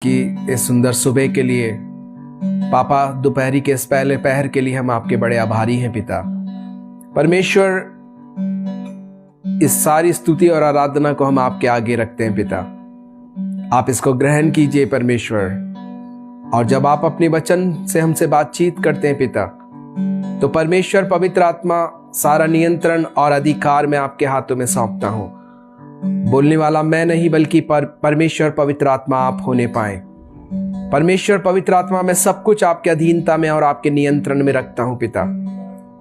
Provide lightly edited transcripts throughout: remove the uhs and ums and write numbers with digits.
कि इस सुंदर सुबह के लिए पापा, दोपहरी के इस पहले पहर के लिए हम आपके बड़े आभारी हैं पिता परमेश्वर। इस सारी स्तुति और आराधना को हम आपके आगे रखते हैं पिता। आप इसको ग्रहण कीजिए परमेश्वर। और जब आप अपने वचन से हमसे बातचीत करते हैं पिता, तो परमेश्वर पवित्र आत्मा सारा नियंत्रण और अधिकार मैं आपके हाथों में सौंपता हूं। बोलने वाला मैं नहीं बल्कि परमेश्वर पवित्र आत्मा आप होने पाए। परमेश्वर पवित्र आत्मा, मैं सब कुछ आपके अधीनता में और आपके नियंत्रण में रखता हूं पिता।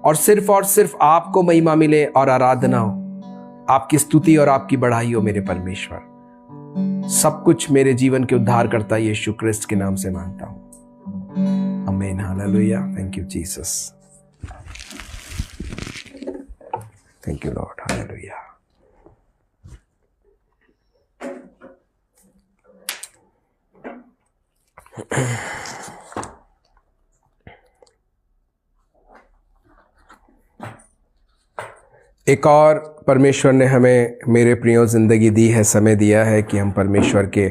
और सिर्फ आपको महिमा मिले और आराधना हो, आपकी स्तुति और आपकी बढ़ाई हो मेरे परमेश्वर। सब कुछ मेरे जीवन के उद्धार करता यीशु क्रिस्त के नाम से मांगता हूं, आमीन। Hallelujah. Thank you Jesus, thank you Lord. Hallelujah. एक और परमेश्वर ने हमें मेरे प्रियो जिंदगी दी है, समय दिया है कि हम परमेश्वर के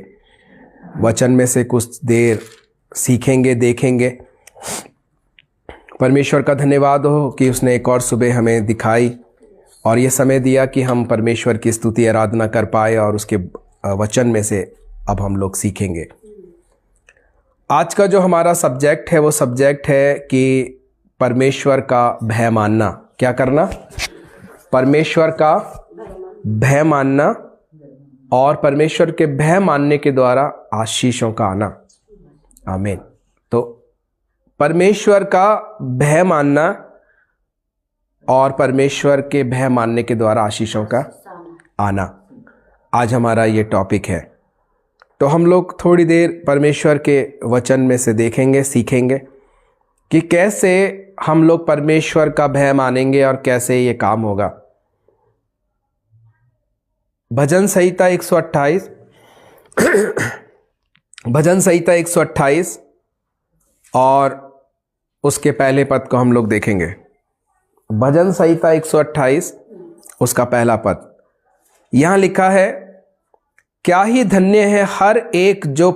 वचन में से कुछ देर सीखेंगे, देखेंगे। परमेश्वर का धन्यवाद हो कि उसने एक और सुबह हमें दिखाई और ये समय दिया कि हम परमेश्वर की स्तुति आराधना कर पाए और उसके वचन में से अब हम लोग सीखेंगे। आज का जो हमारा सब्जेक्ट है वो सब्जेक्ट है कि परमेश्वर का भय मानना। क्या करना? परमेश्वर का भय मानना और परमेश्वर के भय मानने के द्वारा आशीषों का आना। आमीन। तो परमेश्वर का भय मानना और परमेश्वर के भय मानने के द्वारा आशीषों का आना, आज हमारा ये टॉपिक है। तो हम लोग थोड़ी देर परमेश्वर के वचन में से देखेंगे, सीखेंगे कि कैसे हम लोग परमेश्वर का भय मानेंगे और कैसे ये काम होगा। भजन संहिता 128 भजन संहिता 128 और उसके पहले पद को हम लोग देखेंगे। भजन संहिता 128 उसका पहला पद, यहां लिखा है, क्या ही धन्य है हर एक जो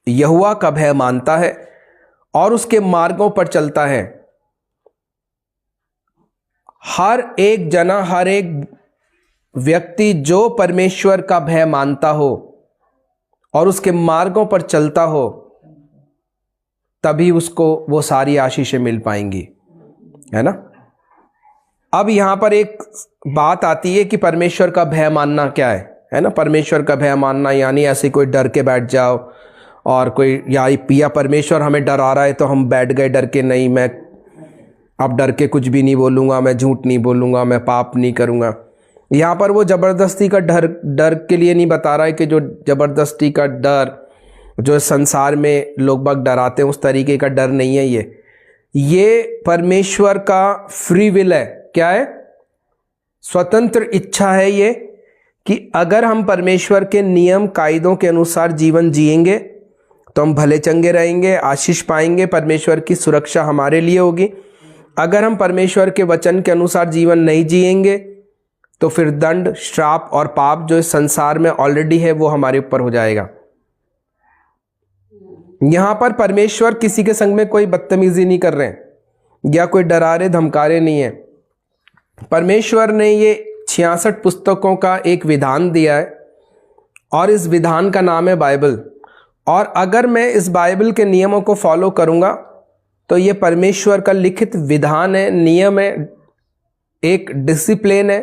यहोवा का भय मानता है और उसके मार्गों पर चलता है। हर एक जना, हर एक व्यक्ति जो परमेश्वर का भय मानता हो और उसके मार्गों पर चलता हो, तभी उसको वो सारी आशीषें मिल पाएंगी, है ना। अब यहां पर एक बात आती है कि परमेश्वर का भय मानना क्या है ना। परमेश्वर का भय मानना यानी ऐसे कोई डर के बैठ जाओ और कोई या परमेश्वर हमें डरा रहा है तो हम बैठ गए डर के, नहीं मैं अब डर के कुछ भी नहीं बोलूँगा, मैं झूठ नहीं बोलूँगा, मैं पाप नहीं करूँगा। यहाँ पर वो ज़बरदस्ती का डर के लिए नहीं बता रहा है कि जो ज़बरदस्ती का डर जो संसार में लोग बाग डराते हैं उस तरीके का डर नहीं है। ये परमेश्वर का फ्री विल है। क्या है? स्वतंत्र इच्छा है ये कि अगर हम परमेश्वर के नियम कायदों के अनुसार जीवन जिएंगे तो हम भले चंगे रहेंगे, आशीष पाएंगे, परमेश्वर की सुरक्षा हमारे लिए होगी। अगर हम परमेश्वर के वचन के अनुसार जीवन नहीं जिएंगे तो फिर दंड, श्राप और पाप जो इस संसार में ऑलरेडी है वो हमारे ऊपर हो जाएगा। यहां पर परमेश्वर किसी के संग में कोई बदतमीजी नहीं कर रहे हैं या कोई डरा रहे धमकारे नहीं है। परमेश्वर ने ये 66 पुस्तकों का एक विधान दिया है और इस विधान का नाम है बाइबल। और अगर मैं इस बाइबल के नियमों को फॉलो करूंगा तो ये परमेश्वर का लिखित विधान है, नियम है, एक डिसिप्लिन है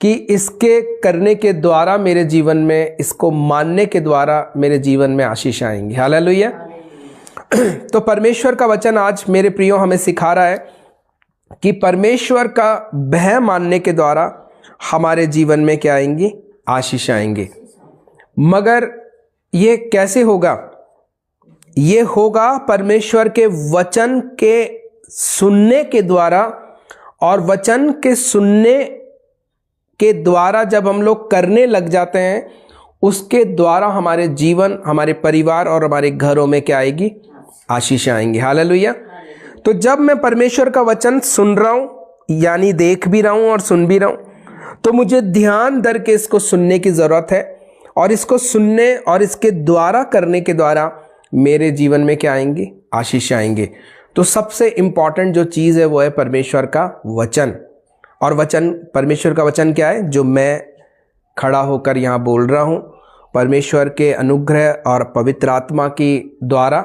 कि इसके करने के द्वारा मेरे जीवन में, इसको मानने के द्वारा मेरे जीवन में आशीष आएंगी। हालेलुया। तो परमेश्वर का वचन आज मेरे प्रियो हमें सिखा रहा है कि परमेश्वर का भय मानने के द्वारा हमारे जीवन में क्या आएंगी? आशीष आएंगे। मगर ये कैसे होगा? ये होगा परमेश्वर के वचन के सुनने के द्वारा, और वचन के सुनने के द्वारा जब हम लोग करने लग जाते हैं, उसके द्वारा हमारे जीवन, हमारे परिवार और हमारे घरों में क्या आएगी? आशीष आएंगी। हालेलुया। तो जब मैं परमेश्वर का वचन सुन रहा हूं, यानी देख भी रहा हूं और सुन भी रहा हूं, तो मुझे ध्यान धर के इसको सुनने की जरूरत है और इसको सुनने और इसके द्वारा करने के द्वारा मेरे जीवन में क्या आएंगी? आशीष आएंगे। तो सबसे इंपॉर्टेंट जो चीज़ है वो है परमेश्वर का वचन। और वचन, परमेश्वर का वचन क्या है? जो मैं खड़ा होकर यहाँ बोल रहा हूँ, परमेश्वर के अनुग्रह और पवित्र आत्मा की द्वारा।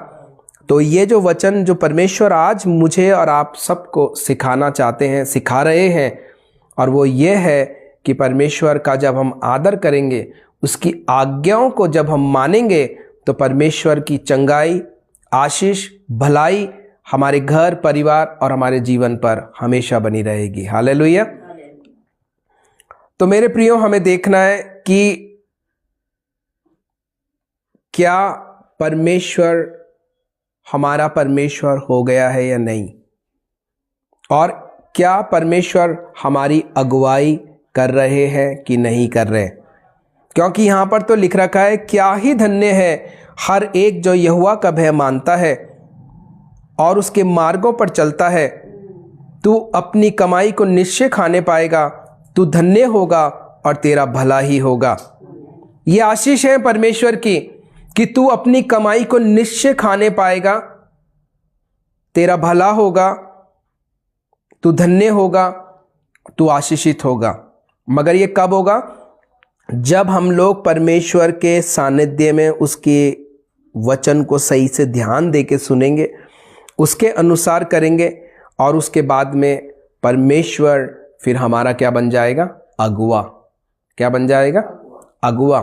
तो ये जो वचन जो परमेश्वर आज मुझे और आप सबको सिखाना चाहते हैं, सिखा रहे हैं, और वो ये है कि परमेश्वर का जब हम आदर करेंगे, उसकी आज्ञाओं को जब हम मानेंगे, तो परमेश्वर की चंगाई, आशीष, भलाई हमारे घर, परिवार और हमारे जीवन पर हमेशा बनी रहेगी। हालेलुया। तो मेरे प्रियो, हमें देखना है कि क्या परमेश्वर हमारा परमेश्वर हो गया है या नहीं, और क्या परमेश्वर हमारी अगुवाई कर रहे हैं कि नहीं कर रहे। क्योंकि यहाँ पर तो लिख रखा है, क्या ही धन्य है हर एक जो यहोवा का भय मानता है और उसके मार्गों पर चलता है। तू अपनी कमाई को निश्चय खाने पाएगा, तू धन्य होगा और तेरा भला ही होगा। ये आशीष है परमेश्वर की कि तू अपनी कमाई को निश्चय खाने पाएगा, तेरा भला होगा, तू धन्य होगा, तू आशीषित होगा। मगर ये कब होगा? जब हम लोग परमेश्वर के सानिध्य में उसके वचन को सही से ध्यान दे के सुनेंगे, उसके अनुसार करेंगे, और उसके बाद में परमेश्वर फिर हमारा क्या बन जाएगा? अगुआ। क्या बन जाएगा? अगुआ।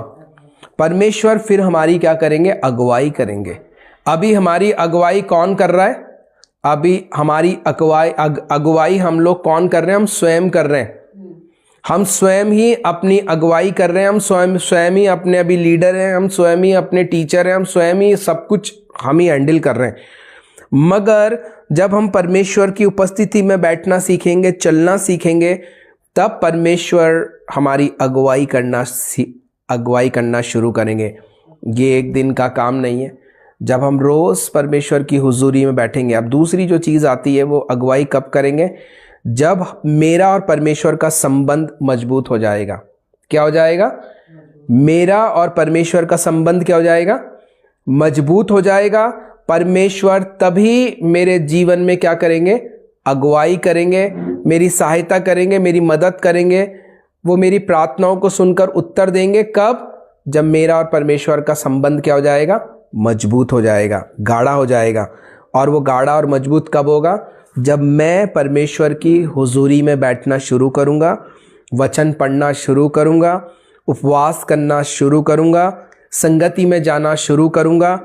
परमेश्वर फिर हमारी क्या करेंगे? अगुवाई करेंगे। अभी हमारी अगुवाई कौन कर रहा है? अभी हमारी अगुवाई हम लोग कौन कर रहे हैं? हम स्वयं कर रहे हैं। हम स्वयं ही अपनी अगुवाई कर रहे हैं। हम स्वयं ही अपने अभी लीडर हैं, हम स्वयं ही अपने टीचर हैं, हम स्वयं ही सब कुछ हम ही हैंडल कर रहे हैं। मगर जब हम परमेश्वर की उपस्थिति में बैठना सीखेंगे, चलना सीखेंगे, तब परमेश्वर हमारी अगुवाई करना शुरू करेंगे। ये एक दिन का काम नहीं है। जब हम रोज़ परमेश्वर की हुजूरी में बैठेंगे। अब दूसरी जो चीज़ आती है, वो अगुवाई कब करेंगे? जब मेरा और परमेश्वर का संबंध मजबूत हो जाएगा। क्या हो जाएगा? मेरा और परमेश्वर का संबंध क्या हो जाएगा? मजबूत हो जाएगा। परमेश्वर तभी मेरे जीवन में क्या करेंगे? अगुवाई करेंगे, मेरी सहायता करेंगे, मेरी मदद करेंगे। वो मेरी प्रार्थनाओं को सुनकर उत्तर देंगे। कब? जब मेरा और परमेश्वर का संबंध क्या हो जाएगा? मजबूत हो जाएगा, गाढ़ा हो जाएगा। और वो गाढ़ा और मजबूत कब होगा? जब मैं परमेश्वर की हुजूरी में बैठना शुरू करूँगा, वचन पढ़ना शुरू करूँगा, उपवास करना शुरू करूँगा, संगति में जाना शुरू करूँगा,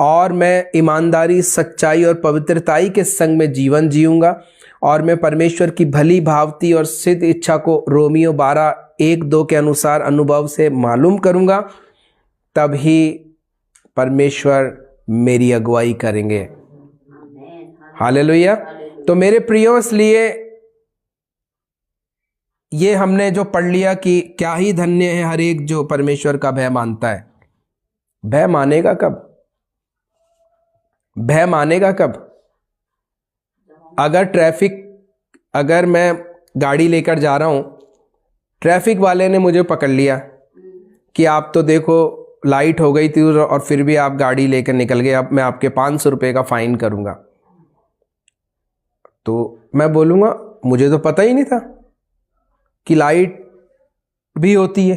और मैं ईमानदारी, सच्चाई और पवित्रताई के संग में जीवन जीऊँगा, और मैं परमेश्वर की भली भावती और सिद्ध इच्छा को रोमियो 12:1-2 के अनुसार अनुभव से मालूम करूँगा। तभी परमेश्वर मेरी अगुवाई करेंगे। हालेलुया। तो मेरे प्रियो, इसलिए ये हमने जो पढ़ लिया कि क्या ही धन्य है हर एक जो परमेश्वर का भय मानता है। भय मानेगा कब? भय मानेगा कब? अगर मैं गाड़ी लेकर जा रहा हूं, ट्रैफिक वाले ने मुझे पकड़ लिया कि आप तो देखो लाइट हो गई थी और फिर भी आप गाड़ी लेकर निकल गए, अब मैं आपके 500 रुपये का फाइन करूंगा। तो मैं बोलूँगा, मुझे तो पता ही नहीं था कि लाइट भी होती है।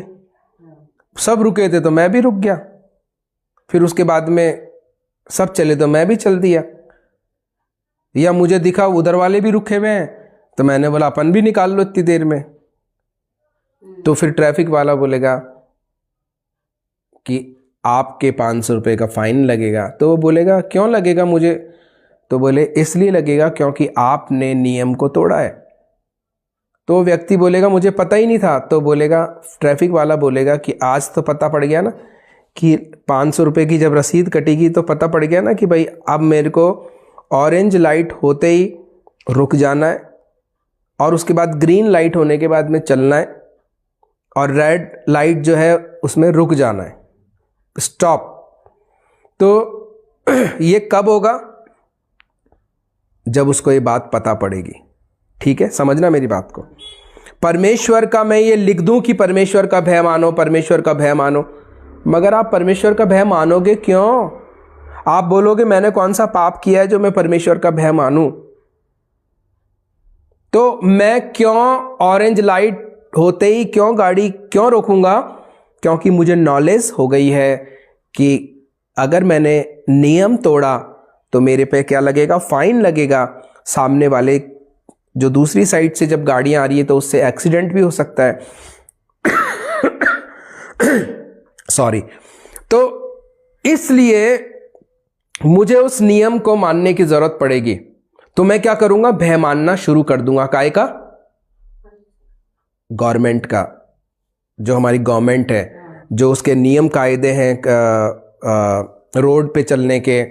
सब रुके थे तो मैं भी रुक गया, फिर उसके बाद में सब चले तो मैं भी चल दिया। या मुझे दिखा उधर वाले भी रुके हुए हैं, तो मैंने बोला अपन भी निकाल लो इतनी देर में। तो फिर ट्रैफिक वाला बोलेगा कि आपके 500 रुपये का फाइन लगेगा। तो वो बोलेगा क्यों लगेगा मुझे? तो बोले इसलिए लगेगा क्योंकि आपने नियम को तोड़ा है। तो व्यक्ति बोलेगा मुझे पता ही नहीं था। तो बोलेगा, ट्रैफिक वाला बोलेगा कि आज तो पता पड़ गया ना कि 500 रुपये की जब रसीद कटेगी तो पता पड़ गया ना कि भाई अब मेरे को ऑरेंज लाइट होते ही रुक जाना है, और उसके बाद ग्रीन लाइट होने के बाद में चलना है, और रेड लाइट जो है उसमें रुक जाना है, स्टॉप। तो ये कब होगा? जब उसको ये बात पता पड़ेगी। ठीक है, समझना मेरी बात को। परमेश्वर का मैं ये लिख दूं कि परमेश्वर का भय मानो, परमेश्वर का भय मानो, मगर आप परमेश्वर का भय मानोगे क्यों? आप बोलोगे मैंने कौन सा पाप किया है जो मैं परमेश्वर का भय मानूं? तो मैं क्यों ऑरेंज लाइट होते ही क्यों गाड़ी क्यों रोकूंगा? क्योंकि मुझे नॉलेज हो गई है कि अगर मैंने नियम तोड़ा तो मेरे पे क्या लगेगा? फाइन लगेगा। सामने वाले जो दूसरी साइड से जब गाड़ियां आ रही है तो उससे एक्सीडेंट भी हो सकता है। सॉरी। तो इसलिए मुझे उस नियम को मानने की जरूरत पड़ेगी। तो मैं क्या करूंगा? भय मानना शुरू कर दूंगा। काय का? गवर्नमेंट का। जो हमारी गवर्नमेंट है, जो उसके नियम कायदे हैं रोड पे चलने के,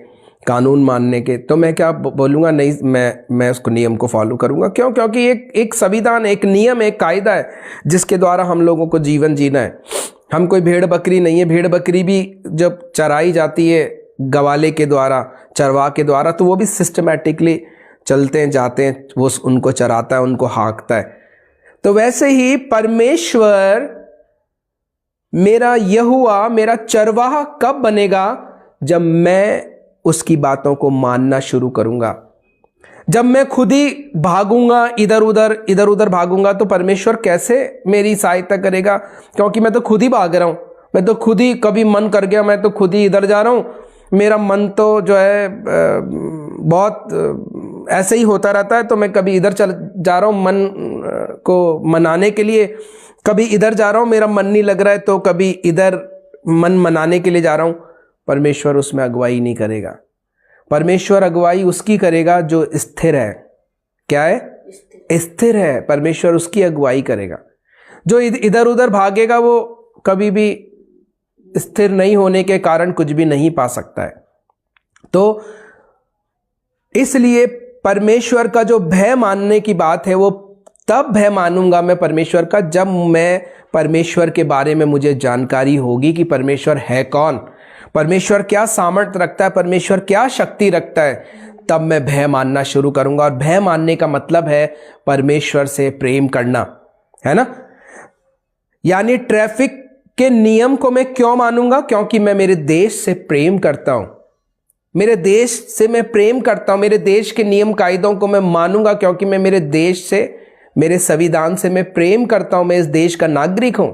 कानून मानने के, तो मैं क्या बोलूँगा? नहीं, मैं उसको नियम को फॉलो करूँगा। क्यों? क्योंकि एक संविधान, एक नियम, एक कायदा है जिसके द्वारा हम लोगों को जीवन जीना है। हम कोई भेड़ बकरी नहीं है। भेड़ बकरी भी जब चराई जाती है गवाले के द्वारा, चरवाह के द्वारा, तो वो भी सिस्टमैटिकली चलते हैं, जाते हैं, वो उनको चराता है, उनको हाँकता है। तो वैसे ही परमेश्वर मेरा यहोवा, मेरा चरवाहा कब बनेगा? जब मैं उसकी बातों को मानना शुरू करूंगा। जब मैं खुद ही भागूंगा, इधर उधर भागूंगा, तो परमेश्वर कैसे मेरी सहायता करेगा? क्योंकि मैं तो खुद ही भाग रहा हूं। मैं तो खुद ही, कभी मन कर गया मैं तो खुद ही इधर जा रहा हूं। मेरा मन तो जो है बहुत ऐसे ही होता रहता है। तो मैं कभी इधर चल जा रहा हूं मन को मनाने के लिए, कभी इधर जा रहा हूं, मेरा मन नहीं लग रहा है तो कभी इधर मन मनाने के लिए जा रहा हूं। परमेश्वर उसमें अगुवाई नहीं करेगा। परमेश्वर अगुवाई उसकी करेगा जो स्थिर है। क्या है? स्थिर है। परमेश्वर उसकी अगुवाई करेगा। जो इधर उधर भागेगा वो कभी भी स्थिर नहीं होने के कारण कुछ भी नहीं पा सकता है। तो इसलिए परमेश्वर का जो भय मानने की बात है, वो तब भय मानूंगा मैं परमेश्वर का जब मैं परमेश्वर के बारे में मुझे जानकारी होगी कि परमेश्वर है कौन, परमेश्वर क्या सामर्थ्य रखता है, परमेश्वर क्या शक्ति रखता है। तब मैं भय मानना शुरू करूंगा। और भय मानने का मतलब है परमेश्वर से प्रेम करना, है ना। यानी ट्रैफिक के नियम को मैं क्यों मानूंगा? क्योंकि मैं मेरे देश से प्रेम करता हूं। मेरे देश से मैं प्रेम करता हूं। मेरे देश के नियम कायदों को मैं मानूंगा क्योंकि मैं मेरे देश से, मेरे संविधान से मैं प्रेम करता हूं। मैं इस देश का नागरिक हूं।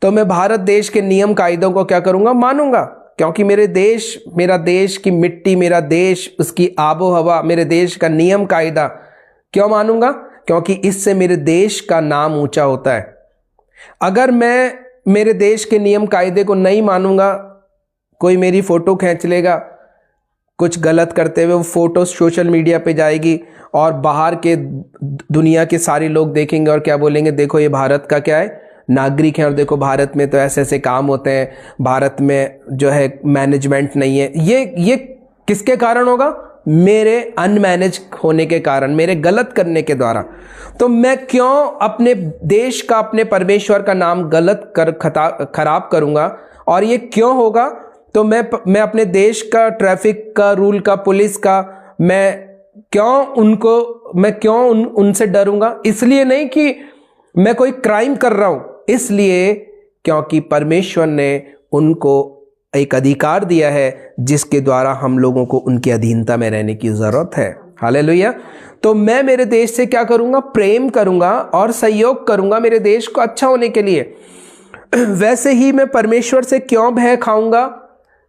तो मैं भारत देश के नियम कायदों को क्या करूंगा? मानूंगा। क्योंकि मेरे देश, मेरा देश की मिट्टी, मेरा देश, उसकी आबो हवा, मेरे देश का नियम कायदा क्यों मानूंगा? क्योंकि इससे मेरे देश का नाम ऊंचा होता है। अगर मैं मेरे देश के नियम कायदे को नहीं मानूंगा, कोई मेरी फोटो खींच लेगा कुछ गलत करते हुए, वो फोटो सोशल मीडिया पे जाएगी और बाहर के दुनिया के सारे लोग देखेंगे और क्या बोलेंगे? देखो ये भारत का क्या है, नागरिक है, और देखो भारत में तो ऐसे ऐसे काम होते हैं, भारत में जो है मैनेजमेंट नहीं है। ये किसके कारण होगा? मेरे अनमैनेज होने के कारण, मेरे गलत करने के द्वारा। तो मैं क्यों अपने देश का, अपने परमेश्वर का नाम गलत कर खराब करूंगा? और ये क्यों होगा? तो मैं अपने देश का, ट्रैफिक का रूल का, पुलिस का, मैं क्यों उनसे डरूंगा? इसलिए नहीं कि मैं कोई क्राइम कर रहा हूं, इसलिए क्योंकि परमेश्वर ने उनको एक अधिकार दिया है जिसके द्वारा हम लोगों को उनकी अधीनता में रहने की जरूरत है। हालेलुया। तो मैं मेरे देश से क्या करूंगा? प्रेम करूंगा और सहयोग करूंगा मेरे देश को अच्छा होने के लिए। वैसे ही मैं परमेश्वर से क्यों भय खाऊंगा?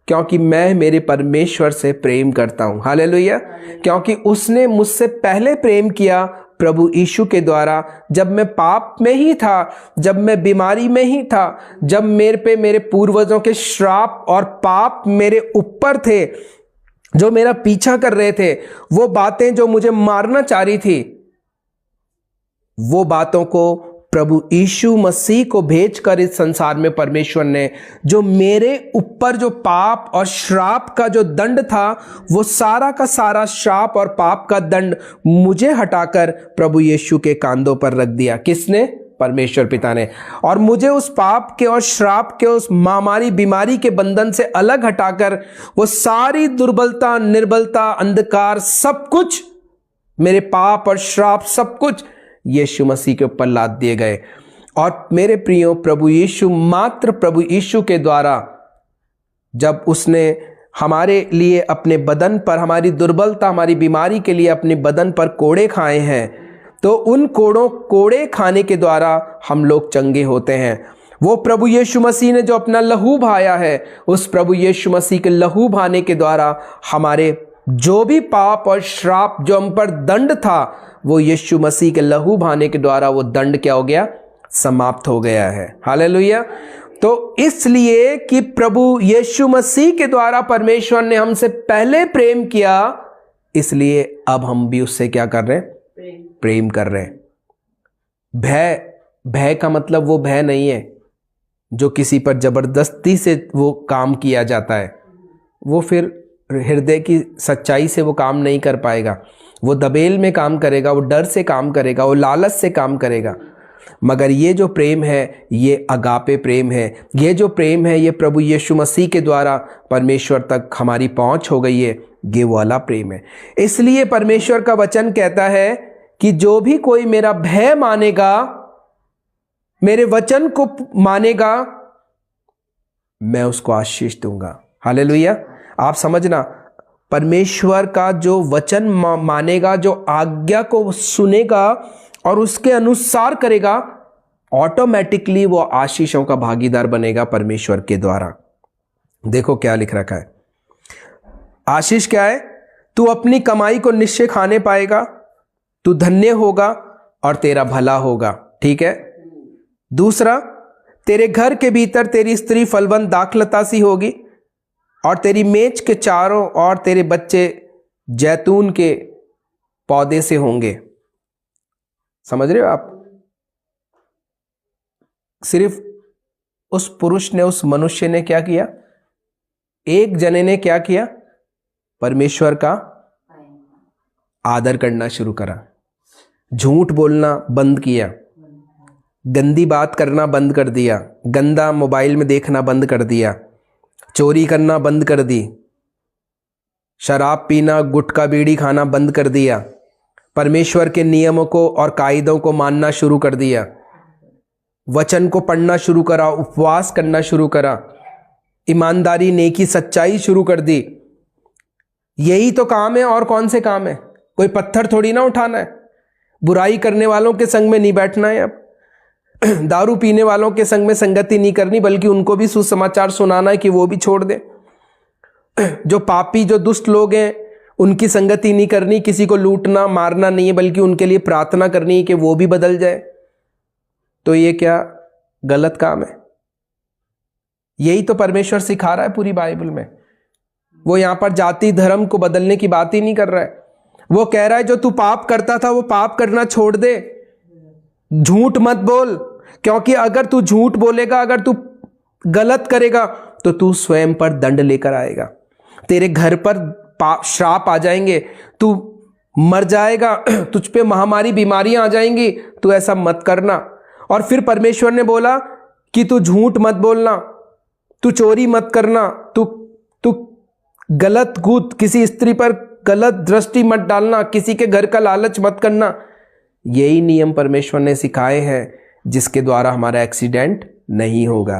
क्योंकि मैं मेरे परमेश्वर से प्रेम करता हूं। हालेलुया। क्योंकि उसने मुझसे पहले प्रेम किया प्रभु यीशु के द्वारा। जब मैं पाप में ही था, जब मैं बीमारी में ही था, जब मेरे पूर्वजों के श्राप और पाप मेरे ऊपर थे, जो मेरा पीछा कर रहे थे, वो बातें जो मुझे मारना चाह रही थी, वो बातों को प्रभु यीशु मसीह को भेजकर इस संसार में परमेश्वर ने, जो मेरे ऊपर जो पाप और श्राप का जो दंड था, वो सारा का सारा श्राप और पाप का दंड मुझे हटाकर प्रभु यीशु के कांधों पर रख दिया। किसने? परमेश्वर पिता ने। और मुझे उस पाप के और श्राप के, उस महामारी बीमारी के बंधन से अलग हटाकर वो सारी दुर्बलता, निर्बलता, अंधकार, सब कुछ, मेरे पाप और श्राप सब कुछ यीशु मसीह के ऊपर लाद दिए गए। और मेरे प्रियो, प्रभु यीशु, मात्र प्रभु यीशु के द्वारा जब उसने हमारे लिए अपने बदन पर, हमारी दुर्बलता, हमारी बीमारी के लिए अपने बदन पर कोड़े खाए हैं, तो उन कोड़े खाने के द्वारा हम लोग चंगे होते हैं। वो प्रभु यीशु मसीह ने जो अपना लहू बहाया है, उस प्रभु यीशु मसीह के लहू बहाने के द्वारा हमारे जो भी पाप और श्राप जो हम पर दंड था, वो यीशु मसीह के लहू बहाने के द्वारा वो दंड क्या हो गया? समाप्त हो गया है। हालेलुया। तो इसलिए कि प्रभु यीशु मसीह के द्वारा परमेश्वर ने हमसे पहले प्रेम किया, इसलिए अब हम भी उससे क्या कर रहे हैं? प्रेम कर रहे हैं। भय का मतलब वो भय नहीं है जो किसी पर जबरदस्ती से वो काम किया जाता है। वो फिर हृदय की सच्चाई से वो काम नहीं कर पाएगा। वो दबेल में काम करेगा, वो डर से काम करेगा, वो लालच से काम करेगा। मगर ये जो प्रेम है, ये अगापे प्रेम है। ये जो प्रेम है, ये प्रभु यीशु मसीह के द्वारा परमेश्वर तक हमारी पहुंच हो गई है। ये वाला प्रेम है। इसलिए परमेश्वर का वचन कहता है कि जो भी कोई मेरा भय मानेगा, मेरे वचन को मानेगा, मैं उसको आशीष दूंगा। हालेलुया। आप समझना, परमेश्वर का जो वचन मानेगा, जो आज्ञा को सुनेगा और उसके अनुसार करेगा, ऑटोमेटिकली वो आशीषों का भागीदार बनेगा परमेश्वर के द्वारा। देखो क्या लिख रखा है। आशीष क्या है? तू अपनी कमाई को निश्चय खाने पाएगा, तू धन्य होगा और तेरा भला होगा। ठीक है। दूसरा, तेरे घर के भीतर तेरी स्त्री फलवंत दाखलता सी होगी और तेरी मेज के चारों ओर तेरे बच्चे जैतून के पौधे से होंगे। समझ रहे हो आप? सिर्फ उस पुरुष ने, उस मनुष्य ने क्या किया? एक जने ने क्या किया? परमेश्वर का आदर करना शुरू करा, झूठ बोलना बंद किया, गंदी बात करना बंद कर दिया, गंदा मोबाइल में देखना बंद कर दिया, चोरी करना बंद कर दी, शराब पीना, गुटखा बीड़ी खाना बंद कर दिया, परमेश्वर के नियमों को और कायदों को मानना शुरू कर दिया, वचन को पढ़ना शुरू करा, उपवास करना शुरू करा, ईमानदारी, नेकी, सच्चाई शुरू कर दी। यही तो काम है। और कौन से काम है? कोई पत्थर थोड़ी ना उठाना है। बुराई करने वालों के संग में नहीं बैठना है। अब दारू पीने वालों के संग में संगति नहीं करनी, बल्कि उनको भी सुसमाचार सुनाना है कि वो भी छोड़ दे। जो पापी, जो दुष्ट लोग हैं, उनकी संगति नहीं करनी। किसी को लूटना मारना नहीं है, बल्कि उनके लिए प्रार्थना करनी है कि वो भी बदल जाए। तो ये क्या गलत काम है? यही तो परमेश्वर सिखा रहा है पूरी बाइबल में। वो यहां पर जाति धर्म को बदलने की बात ही नहीं कर रहा है। वो कह रहा है जो तू पाप करता था वो पाप करना छोड़ दे, झूठ मत बोल, क्योंकि अगर तू झूठ बोलेगा, अगर तू गलत करेगा, तो तू स्वयं पर दंड लेकर आएगा। तेरे घर पर श्राप आ जाएंगे, तू मर जाएगा, तुझ पे महामारी बीमारियां आ जाएंगी। तू ऐसा मत करना। और फिर परमेश्वर ने बोला कि तू झूठ मत बोलना, तू चोरी मत करना, तू गलत कूद, किसी स्त्री पर गलत दृष्टि मत डालना, किसी के घर का लालच मत करना। यही नियम परमेश्वर ने सिखाए हैं, जिसके द्वारा हमारा एक्सीडेंट नहीं होगा।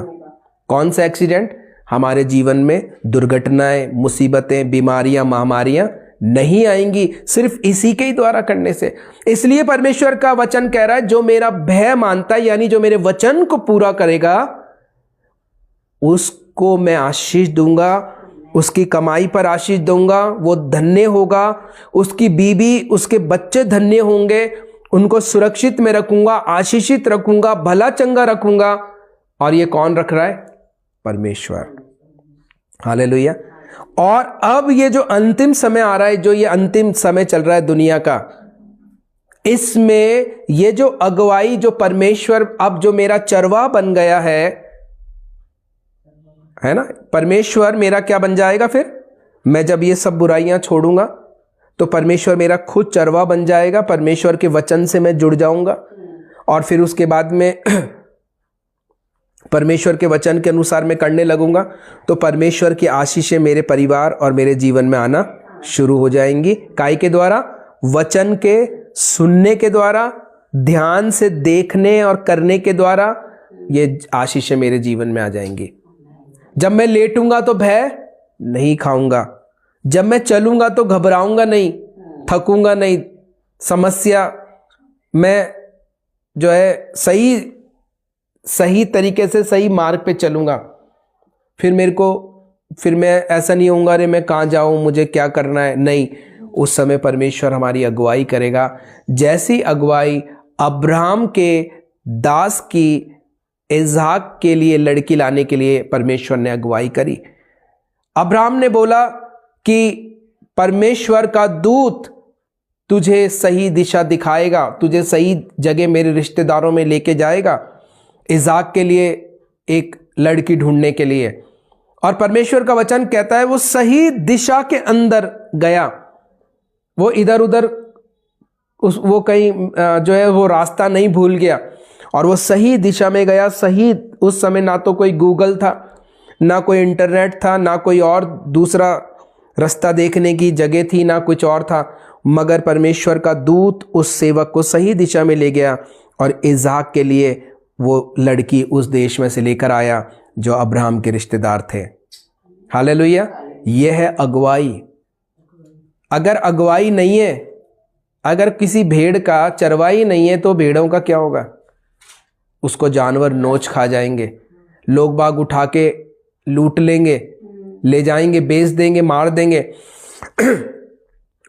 कौन सा एक्सीडेंट? हमारे जीवन में दुर्घटनाएं, मुसीबतें, बीमारियां, महामारियां नहीं आएंगी, सिर्फ इसी के ही द्वारा करने से। इसलिए परमेश्वर का वचन कह रहा है, जो मेरा भय मानता है, यानी जो मेरे वचन को पूरा करेगा, उसको मैं आशीष दूंगा, उसकी कमाई पर आशीष दूंगा, वो धन्य होगा, उसकी बीवी, उसके बच्चे धन्य होंगे, उनको सुरक्षित में रखूंगा, आशीषित रखूंगा, भला चंगा रखूंगा। और ये कौन रख रहा है? परमेश्वर। हालेलुया। और अब ये जो अंतिम समय आ रहा है, जो ये अंतिम समय चल रहा है दुनिया का, इसमें ये जो अगुवाई, जो परमेश्वर अब जो मेरा चरवाहा बन गया है ना, परमेश्वर मेरा क्या बन जाएगा? फिर मैं जब ये सब बुराइयां छोड़ूंगा तो परमेश्वर मेरा खुद चरवाहा बन जाएगा। परमेश्वर के वचन से मैं जुड़ जाऊंगा और फिर उसके बाद में परमेश्वर के वचन के अनुसार मैं करने लगूंगा, तो परमेश्वर की आशीषें मेरे परिवार और मेरे जीवन में आना शुरू हो जाएंगी। काय के द्वारा? वचन के सुनने के द्वारा, ध्यान से देखने और करने के द्वारा ये आशीषें मेरे जीवन में आ जाएंगी। जब मैं लेटूंगा तो भय नहीं खाऊंगा, जब मैं चलूंगा तो घबराऊंगा नहीं, थकूंगा नहीं, समस्या मैं जो है सही तरीके से सही मार्ग पे चलूंगा। फिर मैं ऐसा नहीं होऊंगा अरे मैं कहाँ जाऊं, मुझे क्या करना है, नहीं। उस समय परमेश्वर हमारी अगुवाई करेगा, जैसी अगुवाई अब्राहम के दास की इसहाक के लिए लड़की लाने के लिए परमेश्वर ने अगुवाई करी। अब्राहम ने बोला कि परमेश्वर का दूत तुझे सही दिशा दिखाएगा, तुझे सही जगह मेरे रिश्तेदारों में लेके जाएगा इसहाक के लिए एक लड़की ढूंढने के लिए। और परमेश्वर का वचन कहता है वो सही दिशा के अंदर गया, वो इधर उधर वो कहीं जो है वो रास्ता नहीं भूल गया, और वो सही दिशा में गया। सही, उस समय ना तो कोई गूगल था, ना कोई इंटरनेट था, ना कोई और दूसरा रास्ता देखने की जगह थी, ना कुछ और था, मगर परमेश्वर का दूत उस सेवक को सही दिशा में ले गया और इसहाक के लिए वो लड़की उस देश में से लेकर आया जो अब्राहम के रिश्तेदार थे। हालेलुया। यह है अगुवाई। अगर अगुवाई नहीं है, अगर किसी भेड़ का चरवाई नहीं है तो भेड़ों का क्या होगा? उसको जानवर नोच खा जाएंगे, लोग बाग उठा के लूट लेंगे, ले जाएंगे, बेच देंगे, मार देंगे।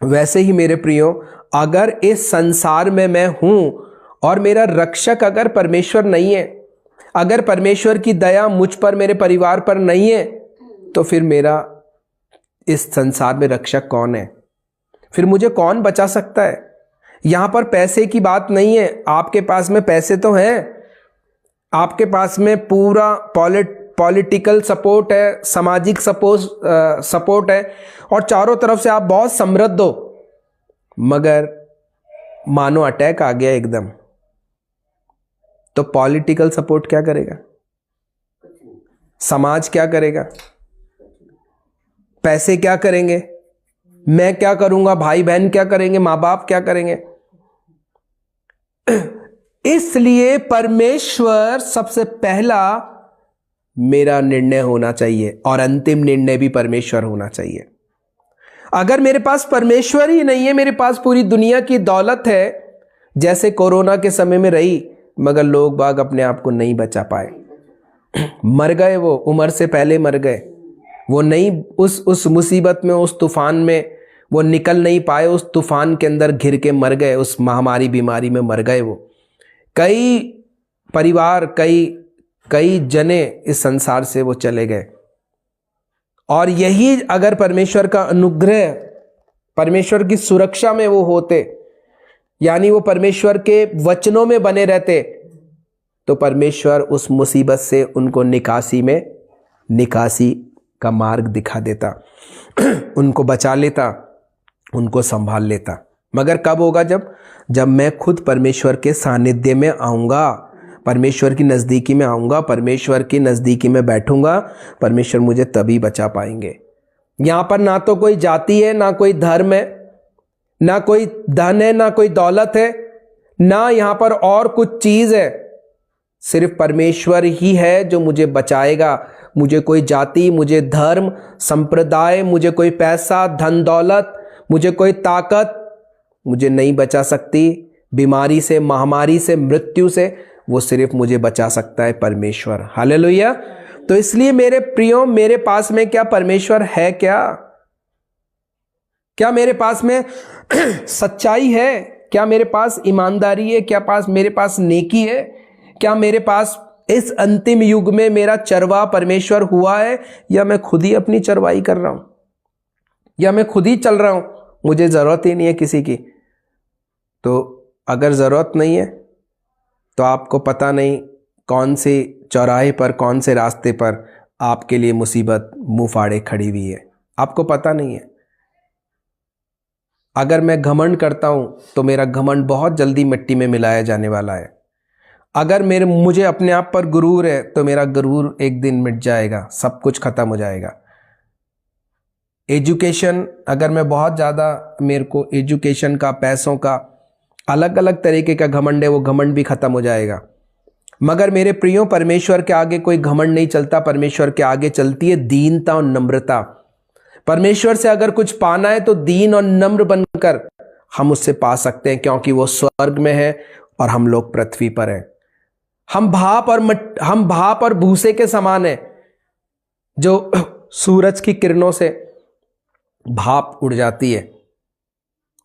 वैसे ही मेरे प्रियो, अगर इस संसार में मैं हूं और मेरा रक्षक अगर परमेश्वर नहीं है, अगर परमेश्वर की दया मुझ पर, मेरे परिवार पर नहीं है, तो फिर मेरा इस संसार में रक्षक कौन है? फिर मुझे कौन बचा सकता है? यहां पर पैसे की बात नहीं है। आपके पास में पैसे तो हैं, आपके पास में पूरा पॉलिटिकल सपोर्ट है, सामाजिक सपोर्ट है, और चारों तरफ से आप बहुत समृद्ध हो, मगर मानो अटैक आ गया एकदम, तो पॉलिटिकल सपोर्ट क्या करेगा? समाज क्या करेगा? पैसे क्या करेंगे? मैं क्या करूंगा? भाई बहन क्या करेंगे? मां बाप क्या करेंगे? इसलिए परमेश्वर सबसे पहला मेरा निर्णय होना चाहिए, और अंतिम निर्णय भी परमेश्वर होना चाहिए। अगर मेरे पास परमेश्वर ही नहीं है, मेरे पास पूरी दुनिया की दौलत है, जैसे कोरोना के समय में रही, मगर लोग बाग अपने आप को नहीं बचा पाए, मर गए, वो उम्र से पहले मर गए, वो नहीं उस मुसीबत में, उस तूफान में वो निकल नहीं पाए, उस तूफान के अंदर घिर के मर गए, उस महामारी बीमारी में मर गए। वो कई परिवार, कई जने इस संसार से वो चले गए। और यही अगर परमेश्वर का अनुग्रह, परमेश्वर की सुरक्षा में वो होते, यानी वो परमेश्वर के वचनों में बने रहते, तो परमेश्वर उस मुसीबत से उनको निकासी का मार्ग दिखा देता, उनको बचा लेता, उनको संभाल लेता। मगर कब होगा? जब मैं खुद परमेश्वर के सानिध्य में आऊंगा, परमेश्वर की नज़दीकी में आऊंगा, परमेश्वर की नज़दीकी में बैठूंगा, परमेश्वर मुझे तभी बचा पाएंगे। यहाँ पर ना तो कोई जाति है, ना कोई धर्म है, ना कोई धन है, ना कोई दौलत है, ना यहाँ पर और कुछ चीज़ है, सिर्फ परमेश्वर ही है जो मुझे बचाएगा। मुझे कोई जाति, मुझे धर्म, संप्रदाय, मुझे कोई पैसा, धन दौलत, मुझे कोई ताकत मुझे नहीं बचा सकती बीमारी से, महामारी से, मृत्यु से। वो सिर्फ मुझे बचा सकता है परमेश्वर। हालेलुया। तो इसलिए मेरे प्रियो, मेरे पास में क्या परमेश्वर है? क्या मेरे पास में सच्चाई है? क्या मेरे पास ईमानदारी है? क्या मेरे पास नेकी है? क्या मेरे पास इस अंतिम युग में मेरा चरवा परमेश्वर हुआ है, या मैं खुद ही अपनी चरवाई कर रहा हूं, या मैं खुद ही चल रहा हूं, मुझे जरूरत ही नहीं है किसी की? तो अगर जरूरत नहीं है तो आपको पता नहीं कौन से चौराहे पर, कौन से रास्ते पर आपके लिए मुसीबत मुंह फाड़े खड़ी हुई है, आपको पता नहीं है। अगर मैं घमंड करता हूं तो मेरा घमंड बहुत जल्दी मिट्टी में मिलाया जाने वाला है। अगर मुझे अपने आप पर गुरूर है तो मेरा गुरूर एक दिन मिट जाएगा, सब कुछ खत्म हो जाएगा। एजुकेशन, अगर मैं बहुत ज़्यादा, मेरे को एजुकेशन का, पैसों का, अलग अलग तरीके का घमंड है, वो घमंड भी खत्म हो जाएगा। मगर मेरे प्रियो, परमेश्वर के आगे कोई घमंड नहीं चलता, परमेश्वर के आगे चलती है दीनता और नम्रता। परमेश्वर से अगर कुछ पाना है तो दीन और नम्र बनकर हम उससे पा सकते हैं, क्योंकि वो स्वर्ग में है और हम लोग पृथ्वी पर हैं। हम भाप और भूसे के समान हैं, जो सूरज की किरणों से भाप उड़ जाती है,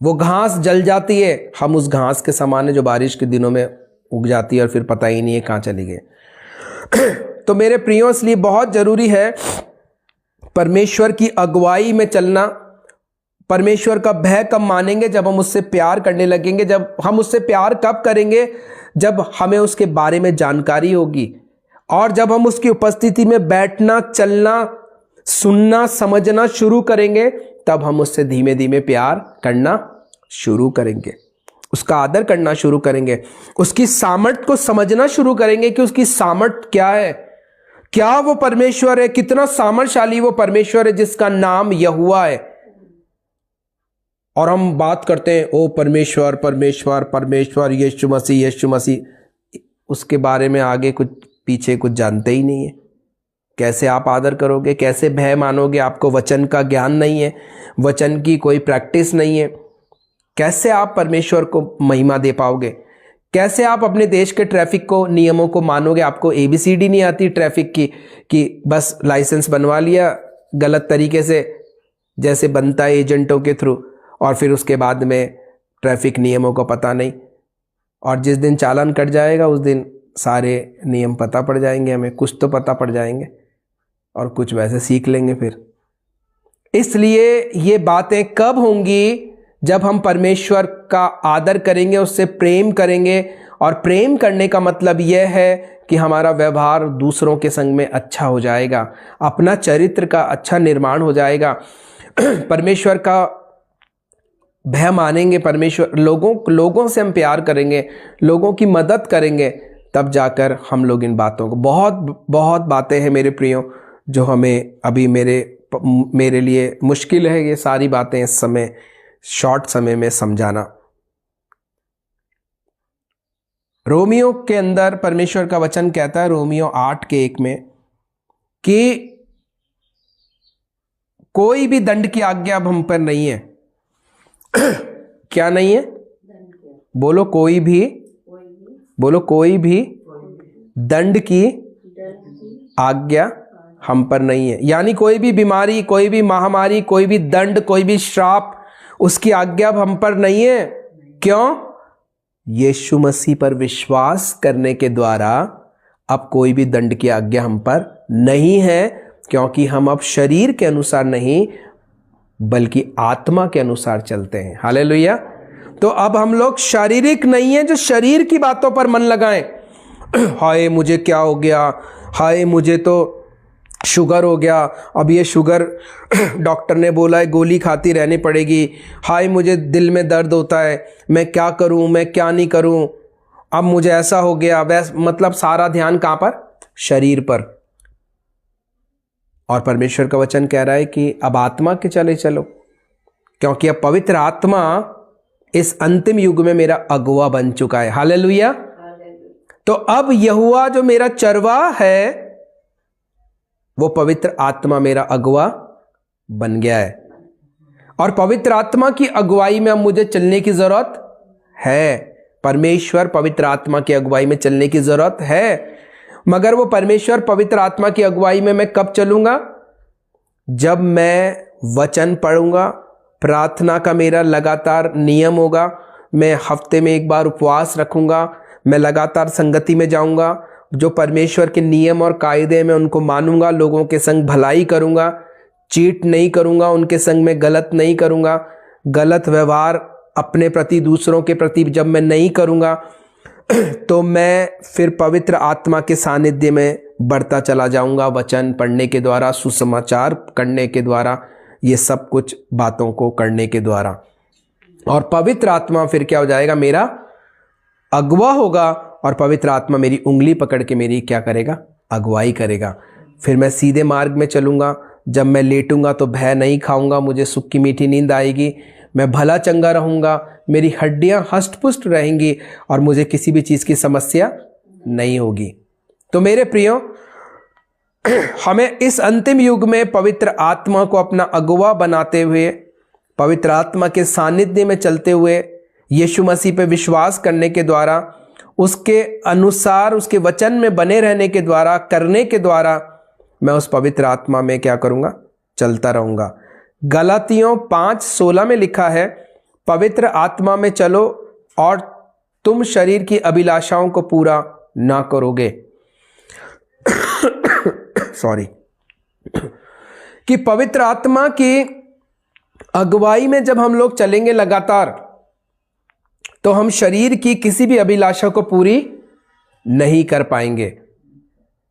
वो घास जल जाती है, हम उस घास के समान है जो बारिश के दिनों में उग जाती है और फिर पता ही नहीं है कहां चली गई। तो मेरे प्रियो, इसलिए बहुत जरूरी है परमेश्वर की अगुवाई में चलना। परमेश्वर का भय कब मानेंगे? जब हम उससे प्यार करने लगेंगे। जब हम उससे प्यार कब करेंगे? जब हमें उसके बारे में जानकारी होगी, और जब हम उसकी उपस्थिति में बैठना, चलना, सुनना, समझना शुरू करेंगे, तब हम उससे धीमे धीमे प्यार करना शुरू करेंगे, उसका आदर करना शुरू करेंगे, उसकी सामर्थ को समझना शुरू करेंगे कि उसकी सामर्थ क्या है, क्या वो परमेश्वर है, कितना सामर्थशाली वो परमेश्वर है जिसका नाम यहोवा है। और हम बात करते हैं ओ परमेश्वर परमेश्वर परमेश्वर, यीशु मसीह यीशु मसीह, उसके बारे में आगे कुछ पीछे कुछ जानते ही नहीं है। कैसे आप आदर करोगे? कैसे भय मानोगे? आपको वचन का ज्ञान नहीं है, वचन की कोई प्रैक्टिस नहीं है, कैसे आप परमेश्वर को महिमा दे पाओगे? कैसे आप अपने देश के ट्रैफिक को, नियमों को मानोगे? आपको ABCD नहीं आती ट्रैफिक की, कि बस लाइसेंस बनवा लिया गलत तरीके से जैसे बनता है एजेंटों के थ्रू, और फिर उसके बाद में ट्रैफिक नियमों को पता नहीं, और जिस दिन चालान कट जाएगा उस दिन सारे नियम पता पड़ जाएंगे हमें, कुछ तो पता पड़ जाएंगे और कुछ वैसे सीख लेंगे फिर। इसलिए ये बातें कब होंगी? जब हम परमेश्वर का आदर करेंगे, उससे प्रेम करेंगे, और प्रेम करने का मतलब यह है कि हमारा व्यवहार दूसरों के संग में अच्छा हो जाएगा, अपना चरित्र का अच्छा निर्माण हो जाएगा, परमेश्वर का भय मानेंगे, परमेश्वर लोगों से हम प्यार करेंगे, लोगों की मदद करेंगे, तब जाकर हम लोग इन बातों को, बहुत बातें हैं मेरे प्रियो जो हमें अभी मेरे लिए मुश्किल है ये सारी बातें इस समय शॉर्ट समय में समझाना। रोमियो के अंदर परमेश्वर का वचन कहता है, रोमियो 8:1 में, कि कोई भी दंड की आज्ञा अब हम पर नहीं है। क्या नहीं है? बोलो कोई भी, बोलो कोई भी दंड की आज्ञा हम पर नहीं है। यानी कोई भी बीमारी, कोई भी महामारी, कोई भी दंड, कोई भी श्राप, उसकी आज्ञा अब हम पर नहीं है। क्यों? यीशु मसीह पर विश्वास करने के द्वारा अब कोई भी दंड की आज्ञा हम पर नहीं है, क्योंकि हम अब शरीर के अनुसार नहीं बल्कि आत्मा के अनुसार चलते हैं। हालेलुया। तो अब हम लोग शारीरिक नहीं है जो शरीर की बातों पर मन लगाएं। हाय मुझे क्या हो गया, हाय मुझे तो शुगर हो गया, अब ये शुगर डॉक्टर ने बोला है गोली खाती रहनी पड़ेगी, हाय मुझे दिल में दर्द होता है, मैं क्या करूं, मैं क्या नहीं करूं, अब मुझे ऐसा हो गया वैसा, मतलब सारा ध्यान कहां पर? शरीर पर। और परमेश्वर का वचन कह रहा है कि अब आत्मा के चले चलो, क्योंकि अब पवित्र आत्मा इस अंतिम युग में मेरा अगुवा बन चुका है। हालेलुया। तो अब यहोवा जो मेरा चरवाहा है, वो पवित्र आत्मा मेरा अगुवा बन गया है, और पवित्र आत्मा की अगुवाई में अब मुझे चलने की जरूरत है। परमेश्वर पवित्र आत्मा की अगुवाई में चलने की जरूरत है। मगर वो परमेश्वर पवित्र आत्मा की अगुवाई में मैं कब चलूंगा? जब मैं वचन पढ़ूंगा, प्रार्थना का मेरा लगातार नियम होगा, मैं हफ्ते में एक बार उपवास रखूंगा, मैं लगातार संगति में जाऊंगा, जो परमेश्वर के नियम और कायदे में उनको मानूंगा, लोगों के संग भलाई करूंगा, चीट नहीं करूंगा, उनके संग में गलत नहीं करूंगा, गलत व्यवहार अपने प्रति दूसरों के प्रति जब मैं नहीं करूंगा, तो मैं फिर पवित्र आत्मा के सानिध्य में बढ़ता चला जाऊंगा, वचन पढ़ने के द्वारा, सुसमाचार करने के द्वारा, ये सब कुछ बातों को करने के द्वारा। और पवित्र आत्मा फिर क्या हो जाएगा? मेरा अगुवा होगा, और पवित्र आत्मा मेरी उंगली पकड़ के मेरी क्या करेगा? अगुवाई करेगा। फिर मैं सीधे मार्ग में चलूंगा। जब मैं लेटूंगा तो भय नहीं खाऊंगा, मुझे सुख की मीठी नींद आएगी। मैं भला चंगा रहूँगा, मेरी हड्डियाँ हष्ट-पुष्ट रहेंगी और मुझे किसी भी चीज़ की समस्या नहीं होगी। तो मेरे प्रियो, हमें इस अंतिम युग में पवित्र आत्मा को अपना अगुवा बनाते हुए, पवित्र आत्मा के सानिध्य में चलते हुए, यीशु मसीह पे विश्वास करने के द्वारा, उसके अनुसार उसके वचन में बने रहने के द्वारा, करने के द्वारा मैं उस पवित्र आत्मा में क्या करूँगा? चलता रहूँगा। गलातियों 5:16 में लिखा है, पवित्र आत्मा में चलो और तुम शरीर की अभिलाषाओं को पूरा ना करोगे। सॉरी। कि पवित्र आत्मा की अगुवाई में जब हम लोग चलेंगे लगातार, तो हम शरीर की किसी भी अभिलाषा को पूरी नहीं कर पाएंगे।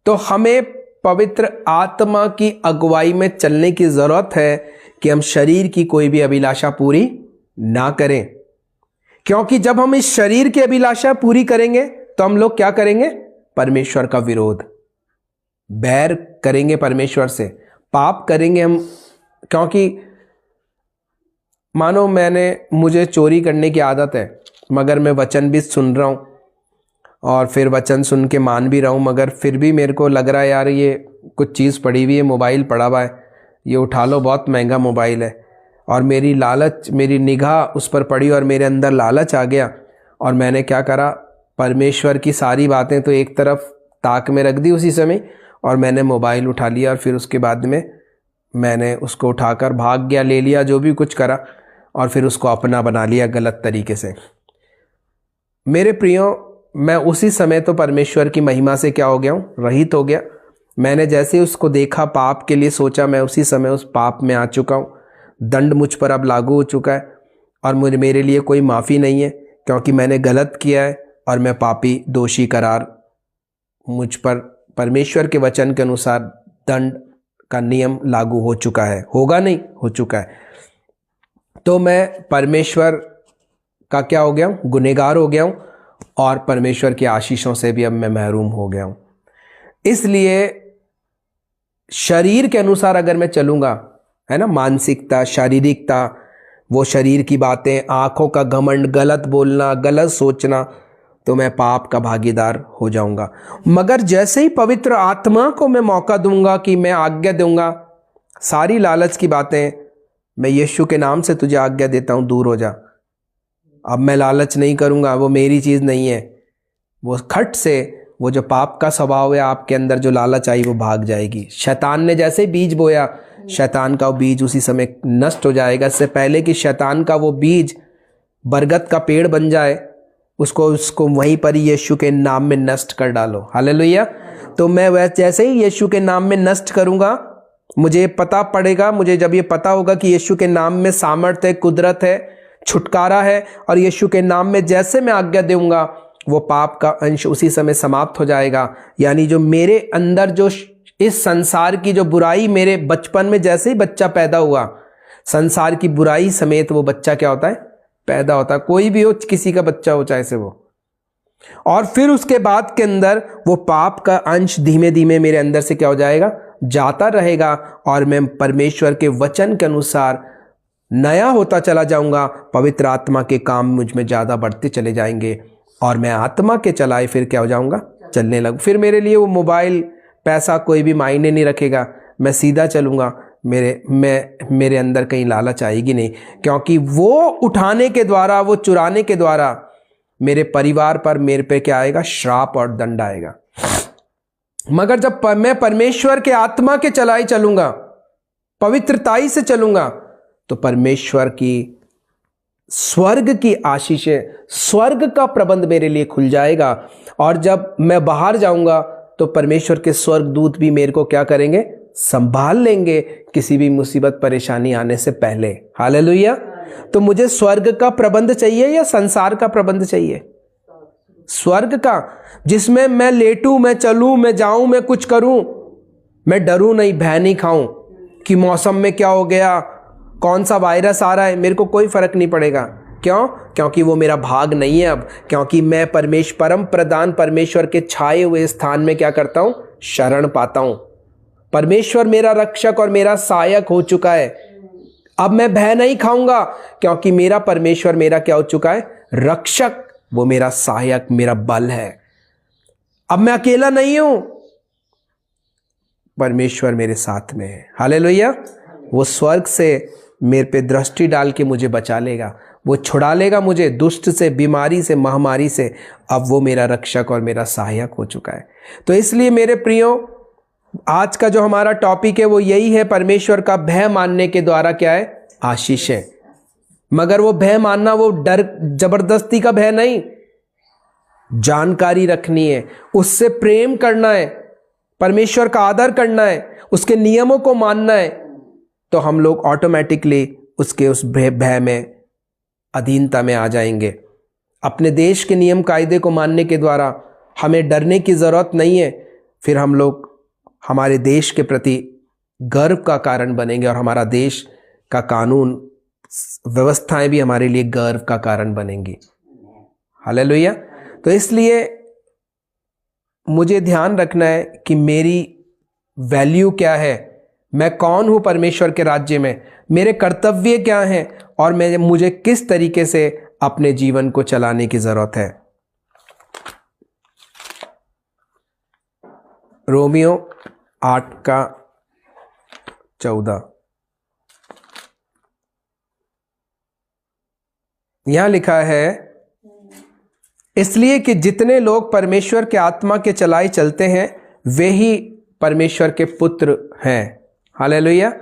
तो हमें पवित्र आत्मा की अगुवाई में चलने की जरूरत है कि हम शरीर की कोई भी अभिलाषा पूरी ना करें, क्योंकि जब हम इस शरीर की अभिलाषा पूरी करेंगे तो हम लोग क्या करेंगे? परमेश्वर का विरोध, बैर करेंगे परमेश्वर से, पाप करेंगे हम। क्योंकि मानो मुझे चोरी करने की आदत है, मगर मैं वचन भी सुन रहा हूँ और फिर वचन सुन के मान भी रहा हूँ, मगर फिर भी मेरे को लग रहा है यार ये कुछ चीज़ पड़ी हुई है, मोबाइल पड़ा हुआ है, ये उठा लो, बहुत महंगा मोबाइल है, और मेरी लालच, मेरी निगाह उस पर पड़ी और मेरे अंदर लालच आ गया और मैंने क्या करा? परमेश्वर की सारी बातें तो एक तरफ ताक में रख दी उसी समय, और मैंने मोबाइल उठा लिया और फिर उसके बाद में मैंने उसको उठाकर भाग गया, ले लिया, जो भी कुछ करा, और फिर उसको अपना बना लिया गलत तरीके से। मेरे प्रियो, मैं उसी समय तो परमेश्वर की महिमा से क्या हो गया हूँ? रहित हो गया। मैंने जैसे उसको देखा, पाप के लिए सोचा, मैं उसी समय उस पाप में आ चुका हूँ। दंड मुझ पर अब लागू हो चुका है और मेरे लिए कोई माफ़ी नहीं है, क्योंकि मैंने गलत किया है और मैं पापी, दोषी करार, मुझ पर परमेश्वर के वचन के अनुसार दंड का नियम लागू हो चुका है। होगा नहीं, हो चुका है। तो मैं परमेश्वर का क्या हो गया हूँ? गुनहगार हो गया हूँ और परमेश्वर की आशीषों से भी अब मैं महरूम हो गया हूँ। इसलिए शरीर के अनुसार अगर मैं चलूँगा, है ना, मानसिकता, शारीरिकता, वो शरीर की बातें, आँखों का घमंड, गलत बोलना, गलत सोचना, तो मैं पाप का भागीदार हो जाऊंगा। मगर जैसे ही पवित्र आत्मा को मैं मौका दूंगा कि मैं आज्ञा दूंगा, सारी लालच की बातें, मैं यीशु के नाम से तुझे आज्ञा देता हूं, दूर हो जा। अब मैं लालच नहीं करूंगा, वो मेरी चीज़ नहीं है। वो खट से वो जो पाप का स्वभाव है आपके अंदर, जो लालच आई, वो भाग जाएगी। शैतान ने जैसे ही बीज बोया, शैतान का वो बीज उसी समय नष्ट हो जाएगा। इससे पहले कि शैतान का वो बीज बरगद का पेड़ बन जाए, उसको वहीं पर ही यीशु के नाम में नष्ट कर डालो। हालेलुया। तो मैं जैसे ही यीशु के नाम में नष्ट करूंगा, मुझे पता पड़ेगा, मुझे जब ये पता होगा कि यीशु के नाम में सामर्थ्य है, कुदरत है, छुटकारा है, और यीशु के नाम में जैसे मैं आज्ञा दूंगा, वो पाप का अंश उसी समय समाप्त हो जाएगा। यानी जो मेरे अंदर, जो इस संसार की जो बुराई, मेरे बचपन में जैसे ही बच्चा पैदा हुआ, संसार की बुराई समेत वो बच्चा क्या होता है? पैदा होता है। कोई भी हो, किसी का बच्चा हो चाहे से वो, और फिर उसके बाद के अंदर वो पाप का अंश धीमे धीमे मेरे अंदर से क्या हो जाएगा? जाता रहेगा, और मैं परमेश्वर के वचन के अनुसार नया होता चला जाऊंगा। पवित्र आत्मा के काम मुझ में ज़्यादा बढ़ते चले जाएंगे और मैं आत्मा के चलाए फिर क्या हो जाऊंगा? चलने लगूँ। फिर मेरे लिए वो मोबाइल, पैसा कोई भी मायने नहीं रखेगा, मैं सीधा चलूँगा। मेरे अंदर कहीं लालच आएगी नहीं, क्योंकि वो उठाने के द्वारा, वो चुराने के द्वारा मेरे परिवार पर, मेरे पे क्या आएगा? श्राप और दंड आएगा। मगर जब मैं परमेश्वर के आत्मा के चलाई चलूंगा, पवित्रताई से चलूंगा, तो परमेश्वर की स्वर्ग की आशीषें, स्वर्ग का प्रबंध मेरे लिए खुल जाएगा। और जब मैं बाहर जाऊंगा तो परमेश्वर के स्वर्ग दूत भी मेरे को क्या करेंगे? संभाल लेंगे, किसी भी मुसीबत परेशानी आने से पहले। हालेलुया। तो मुझे स्वर्ग का प्रबंध चाहिए या संसार का प्रबंध चाहिए? स्वर्ग का, जिसमें मैं लेटूं, मैं चलूं, मैं जाऊं, मैं कुछ करूं, मैं डरूं नहीं, भय नहीं खाऊं कि मौसम में क्या हो गया, कौन सा वायरस आ रहा है, मेरे को कोई फर्क नहीं पड़ेगा। क्यों? क्योंकि वो मेरा भाग नहीं है अब, क्योंकि मैं परम प्रधान परमेश्वर के छाए हुए स्थान में क्या करता हूं? शरण पाता हूं। परमेश्वर मेरा रक्षक और मेरा सहायक हो चुका है। अब मैं भय नहीं खाऊंगा, क्योंकि मेरा परमेश्वर मेरा क्या हो चुका है? रक्षक, वो मेरा सहायक, मेरा बल है। अब मैं अकेला नहीं हूं, परमेश्वर मेरे साथ में है। हालेलुया। वो स्वर्ग से मेरे पे दृष्टि डाल के मुझे बचा लेगा, वो छुड़ा लेगा मुझे दुष्ट से, बीमारी से, महामारी से। अब वो मेरा रक्षक और मेरा सहायक हो चुका है। तो इसलिए मेरे प्रियो, आज का जो हमारा टॉपिक है वो यही है, परमेश्वर का भय मानने के द्वारा क्या है? आशीष है। मगर वो भय मानना वो डर जबरदस्ती का भय नहीं, जानकारी रखनी है, उससे प्रेम करना है, परमेश्वर का आदर करना है, उसके नियमों को मानना है, तो हम लोग ऑटोमेटिकली उसके उस भय में, अधीनता में आ जाएंगे। अपने देश के नियम कायदे को मानने के द्वारा हमें डरने की जरूरत नहीं है। फिर हम लोग हमारे देश के प्रति गर्व का कारण बनेंगे और हमारा देश का कानून व्यवस्थाएं भी हमारे लिए गर्व का कारण बनेंगी। हालेलुया। तो इसलिए मुझे ध्यान रखना है कि मेरी वैल्यू क्या है, मैं कौन हूं परमेश्वर के राज्य में, मेरे कर्तव्य क्या हैं और मुझे किस तरीके से अपने जीवन को चलाने की जरूरत है। रोमियो 8:14 यहां लिखा है, इसलिए कि जितने लोग परमेश्वर के आत्मा के चलाए चलते हैं वे ही परमेश्वर के पुत्र हैं। हालेलुया।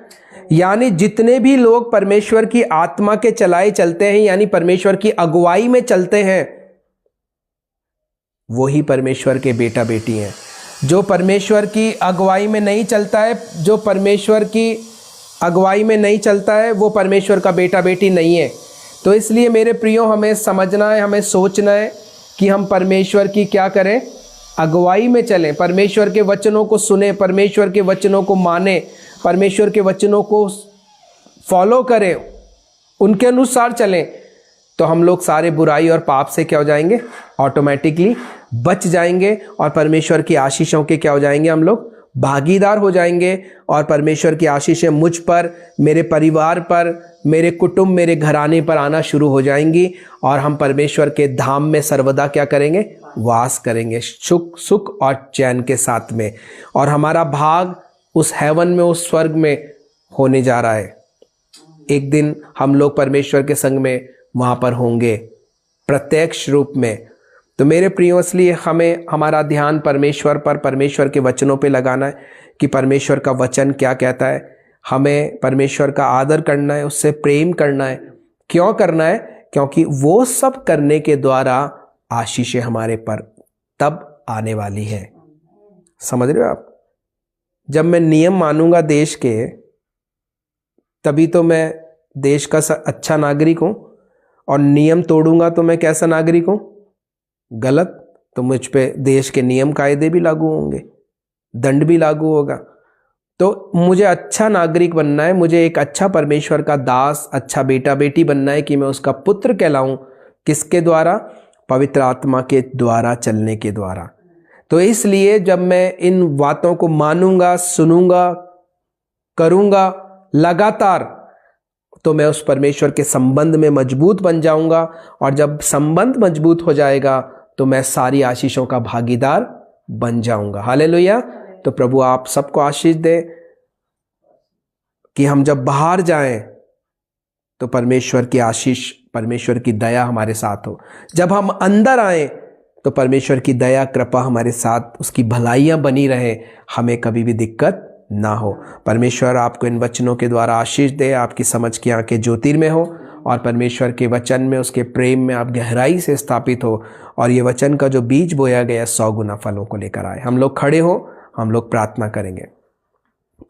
यानी जितने भी लोग परमेश्वर की आत्मा के चलाए चलते हैं, यानी परमेश्वर की अगुवाई में चलते हैं, वो ही परमेश्वर के बेटा बेटी हैं। जो परमेश्वर की अगुवाई में नहीं चलता है, जो परमेश्वर की अगुवाई में नहीं चलता है, वो परमेश्वर का बेटा बेटी नहीं है। तो इसलिए मेरे प्रियो, हमें समझना है, हमें सोचना है कि हम परमेश्वर की क्या करें? अगुवाई में चलें, परमेश्वर के वचनों को सुने, परमेश्वर के वचनों को माने, परमेश्वर के वचनों को फॉलो करें, उनके अनुसार चलें, तो हम लोग सारे बुराई और पाप से क्या हो जाएंगे? ऑटोमेटिकली बच जाएंगे और परमेश्वर की आशीषों के क्या हो जाएंगे? हम लोग भागीदार हो जाएंगे। और परमेश्वर की आशीषें मुझ पर, मेरे परिवार पर, मेरे कुटुंब, मेरे घराने पर आना शुरू हो जाएंगी और हम परमेश्वर के धाम में सर्वदा क्या करेंगे? वास करेंगे, सुख और चैन के साथ में। और हमारा भाग उस हेवन में, उस स्वर्ग में होने जा रहा है। एक दिन हम लोग परमेश्वर के संग में वहां पर होंगे प्रत्यक्ष रूप में। तो मेरे प्रियो, इसलिए हमें हमारा ध्यान परमेश्वर पर, परमेश्वर के वचनों पे लगाना है कि परमेश्वर का वचन क्या कहता है। हमें परमेश्वर का आदर करना है, उससे प्रेम करना है। क्यों करना है? क्योंकि वो सब करने के द्वारा आशीषें हमारे पर तब आने वाली है। समझ रहे हो आप? जब मैं नियम मानूंगा देश के, तभी तो मैं देश का अच्छा नागरिक हूं, और नियम तोड़ूंगा तो मैं कैसा नागरिक हूं? गलत। तो मुझ पे देश के नियम कायदे भी लागू होंगे, दंड भी लागू होगा। तो मुझे अच्छा नागरिक बनना है, मुझे एक अच्छा परमेश्वर का दास, अच्छा बेटा बेटी बनना है कि मैं उसका पुत्र कहलाऊं। किसके द्वारा? पवित्र आत्मा के द्वारा, चलने के द्वारा। तो इसलिए जब मैं इन बातों को मानूंगा, सुनूंगा, करूंगा लगातार, तो मैं उस परमेश्वर के संबंध में मजबूत बन जाऊंगा। और जब संबंध मजबूत हो जाएगा तो मैं सारी आशीषों का भागीदार बन जाऊंगा। हालेलुया। तो प्रभु आप सबको आशीष दे कि हम जब बाहर जाएं तो परमेश्वर की आशीष, परमेश्वर की दया हमारे साथ हो। जब हम अंदर आएं तो परमेश्वर की दया, कृपा हमारे साथ, उसकी भलाइयां बनी रहे, हमें कभी भी दिक्कत ना हो। परमेश्वर आपको इन वचनों के द्वारा आशीष दे, आपकी समझ की आंखें ज्योतिर्मय हो और परमेश्वर के वचन में, उसके प्रेम में आप गहराई से स्थापित हो और ये वचन का जो बीज बोया गया 100 गुना फलों को लेकर आए। हम लोग खड़े हो, हम लोग प्रार्थना करेंगे।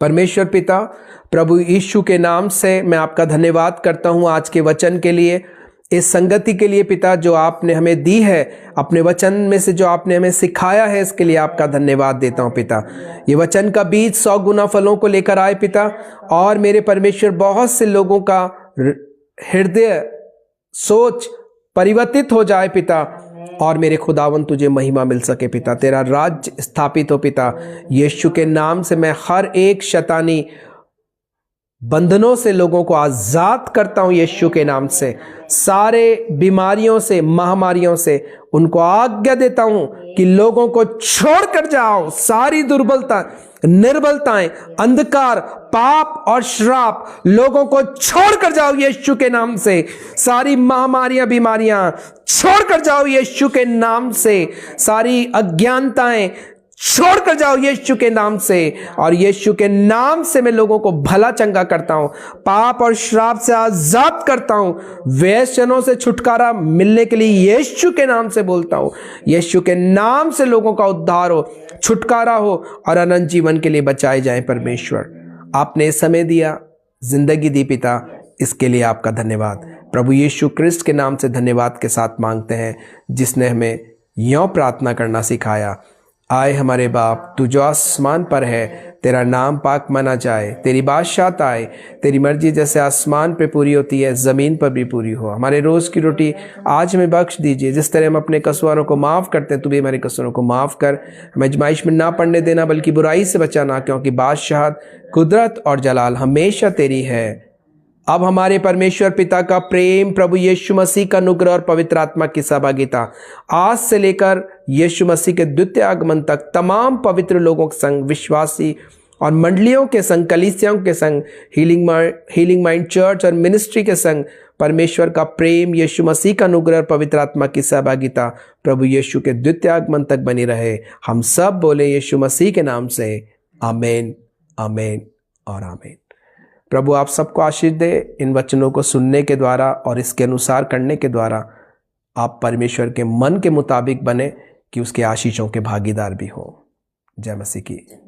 परमेश्वर पिता, प्रभु यीशु के नाम से मैं आपका धन्यवाद करता हूं आज के वचन के लिए, इस संगति के लिए पिता जो आपने हमें दी है, अपने वचन में से जो आपने हमें सिखाया है, इसके लिए आपका धन्यवाद देता हूं पिता। ये वचन का बीज 100 गुना फलों को लेकर आए पिता, और मेरे परमेश्वर बहुत से लोगों का हृदय, सोच परिवर्तित हो जाए पिता, और मेरे खुदावन तुझे महिमा मिल सके पिता, तेरा राज्य स्थापित हो पिता। यीशु के नाम से मैं हर एक शैतानी बंधनों से लोगों को आजाद करता हूं यीशु के नाम से। सारे बीमारियों से, महामारियों से उनको आज्ञा देता हूं कि लोगों को छोड़ कर जाओ। सारी दुर्बलता, निर्बलताएं, अंधकार, पाप और श्राप लोगों को छोड़ कर जाओ यीशु के नाम से। सारी महामारियां, बीमारियां छोड़ कर जाओ यीशु के नाम से। सारी अज्ञानताएं छोड़ कर जाओ यीशु के नाम से। और यीशु के नाम से मैं लोगों को भला चंगा करता हूं, पाप और श्राप से आजाद करता हूं। व्यसनों से छुटकारा मिलने के लिए यीशु के नाम से बोलता हूं। यीशु के नाम से लोगों का उद्धार हो, छुटकारा हो और अनंत जीवन के लिए बचाए जाएं। परमेश्वर, आपने समय दिया, जिंदगी दी पिता, इसके लिए आपका धन्यवाद। प्रभु यीशु क्रिस्ट के नाम से धन्यवाद के साथ मांगते हैं, जिसने हमें यों प्रार्थना करना सिखाया। आए हमारे बाप, तू जो आसमान पर है, तेरा नाम पाक माना जाए, तेरी बादशाहत आए, तेरी मर्जी जैसे आसमान पे पूरी होती है ज़मीन पर भी पूरी हो। हमारे रोज़ की रोटी आज हमें बख्श दीजिए। जिस तरह हम अपने कसूरों को माफ़ करते हैं, तू भी हमारे कसूरों को माफ़ कर। हमें आजमाइश में ना पड़ने देना, बल्कि बुराई से बचाना, क्योंकि बादशाहत, कुदरत और जलाल हमेशा तेरी है। अब हमारे परमेश्वर पिता का प्रेम, प्रभु यीशु मसीह का अनुग्रह और पवित्र आत्मा की सहभागिता आज से लेकर यीशु मसीह के द्वितीय आगमन तक तमाम पवित्र लोगों के संग, विश्वासी और मंडलियों के संग, कलीसियाओं के संग, हीलिंग माइंड चर्च और मिनिस्ट्री के संग परमेश्वर का प्रेम, यीशु मसीह का अनुग्रह और पवित्र आत्मा की सहभागिता प्रभु यीशु के द्वितीय आगमन तक बनी रहे। हम सब बोले यीशु मसीह के नाम से आमीन, आमीन और आमीन। प्रभु आप सबको आशीष दे। इन वचनों को सुनने के द्वारा और इसके अनुसार करने के द्वारा आप परमेश्वर के मन के मुताबिक बने, कि उसके आशीषों के भागीदार भी हो। जय मसीह की।